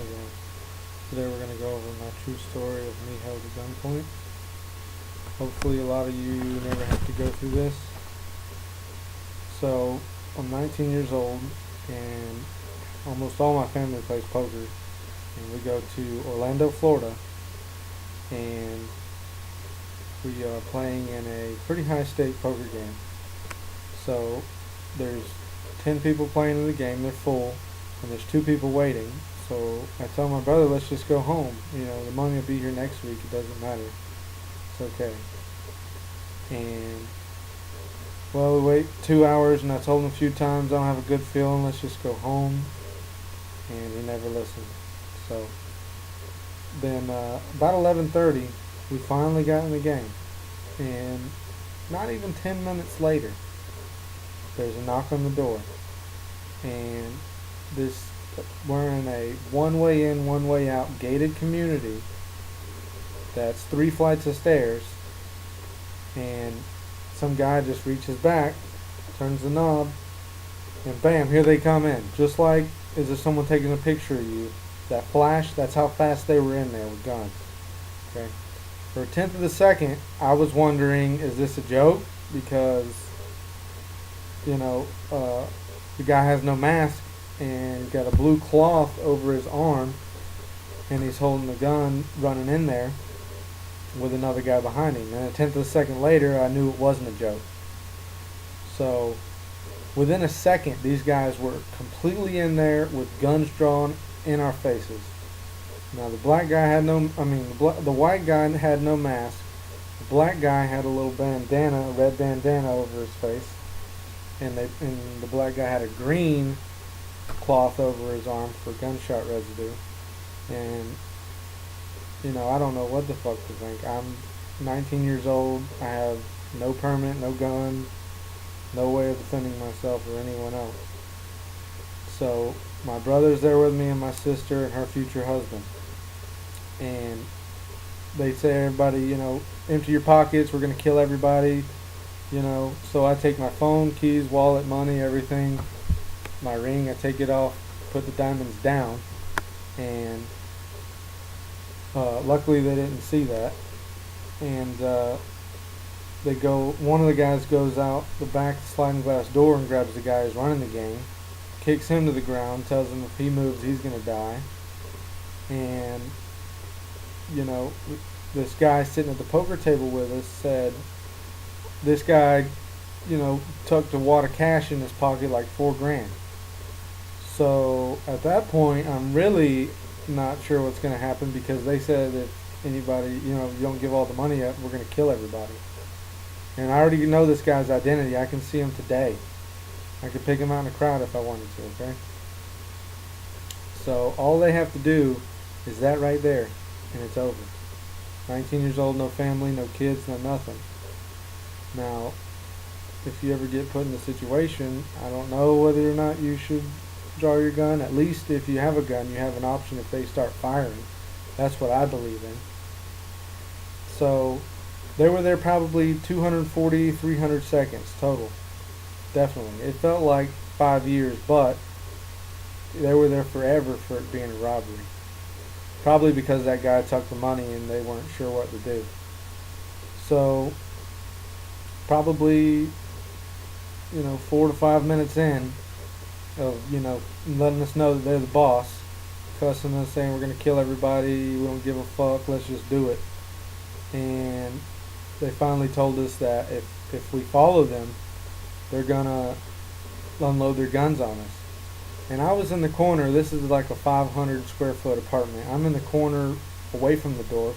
again. Today we're going to go over my true story of me held at gunpoint. Hopefully a lot of you never have to go through this. So, I'm 19 years old and almost all my family plays poker. And we go to Orlando, Florida, and we are playing in a pretty high stake poker game. So there's 10 people playing in the game, they're full, and there's 2 people waiting. So I tell my brother, let's just go home. You know, the money will be here next week, it doesn't matter. It's okay. And, well, we wait 2 hours, and I told him a few times, I don't have a good feeling, let's just go home. And he never listened. So then about 11:30, we finally got in the game. And not even 10 minutes later, there's a knock on the door, and we're in a one-way in, one-way out gated community that's 3 flights of stairs, and some guy just reaches back, turns the knob, and bam, here they come in. Just like as if someone taking a picture of you. That flash, that's how fast they were in there with guns. Okay. For a tenth of a second, I was wondering, is this a joke? Because the guy has no mask and got a blue cloth over his arm, and he's holding a gun running in there with another guy behind him. And a tenth of a second later, I knew it wasn't a joke. So within a second, these guys were completely in there with guns drawn in our faces. Now the black guy had the white guy had no mask. The black guy had a little bandana, a red bandana over his face. And the black guy had a green cloth over his arm for gunshot residue. And I don't know what the fuck to think. I'm 19 years old. I have no permit, no gun, no way of defending myself or anyone else. So my brother's there with me, and my sister and her future husband. And they say, everybody, empty your pockets, we're going to kill everybody. So I take my phone, keys, wallet, money, everything, my ring, I take it off, put the diamonds down, and luckily they didn't see that. And one of the guys goes out the back sliding glass door and grabs the guy who's running the game, kicks him to the ground, tells him if he moves he's going to die. And this guy sitting at the poker table with us said this guy tucked a wad of cash in his pocket, like $4,000. So at that point, I'm really not sure what's going to happen, because they said if anybody, if you don't give all the money up, we're going to kill everybody. And I already know this guy's identity. I can see him today. I could pick him out in a crowd if I wanted to, okay? So all they have to do is that right there, and it's over. 19 years old, no family, no kids, no nothing. Now, if you ever get put in a situation, I don't know whether or not you should draw your gun. At least if you have a gun, you have an option if they start firing. That's what I believe in. So they were there probably 240, 300 seconds total. Definitely. It felt like 5 years, but they were there forever for it being a robbery. Probably because that guy took the money and they weren't sure what to do. So probably 4 to 5 minutes in of letting us know that they're the boss, cussing us, saying we're going to kill everybody, we don't give a fuck, let's just do it. And they finally told us that if we follow them, they're going to unload their guns on us. And I was in the corner. This is like a 500 square foot apartment. I'm in the corner away from the door,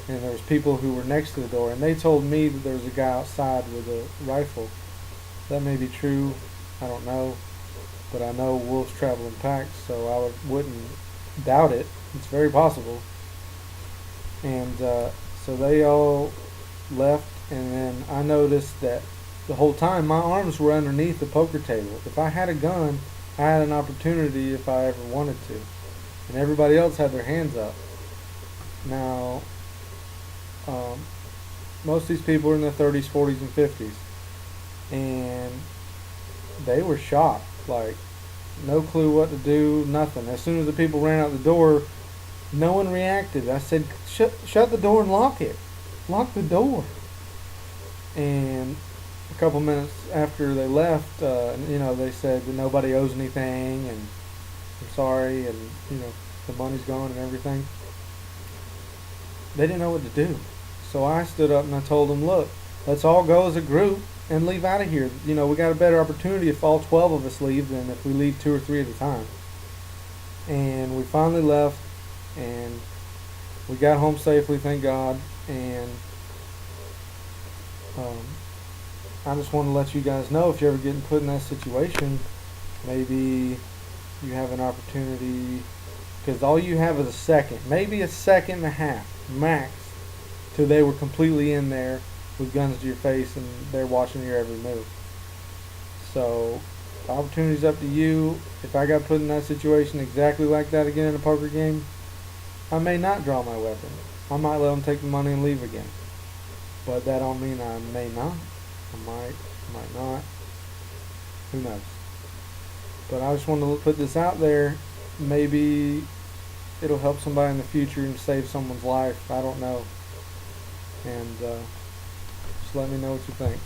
and there was people who were next to the door, and they told me that there was a guy outside with a rifle. That may be true, I don't know, but I know wolves travel in packs, so I wouldn't doubt it. It's very possible. And so they all left, and then I noticed that the whole time my arms were underneath the poker table. If I had a gun, I had an opportunity if I ever wanted to, and everybody else had their hands up. Now, most of these people are in their 30s, 40s, and 50s, and they were shocked. Like, no clue what to do, nothing. As soon as the people ran out the door, no one reacted. I said, shut the door and lock it. Lock the door. And a couple minutes after they left, they said that nobody owes anything, and I'm sorry, and the money's gone and everything. They didn't know what to do. So I stood up and I told them, look, let's all go as a group and leave out of here. We got a better opportunity if all 12 of us leave than if we leave 2 or 3 at a time. And we finally left, and we got home safely, thank God. And I just want to let you guys know, if you're ever getting put in that situation, maybe you have an opportunity, because all you have is a second, maybe a second and a half max, till they were completely in there with guns to your face and they're watching your every move. So the opportunity's up to you. If I got put in that situation exactly like that again in a poker game, I may not draw my weapon. I might let them take the money and leave again. But that don't mean I may not. I might not. Who knows? But I just wanted to put this out there. Maybe it'll help somebody in the future and save someone's life. I don't know. And just let me know what you think.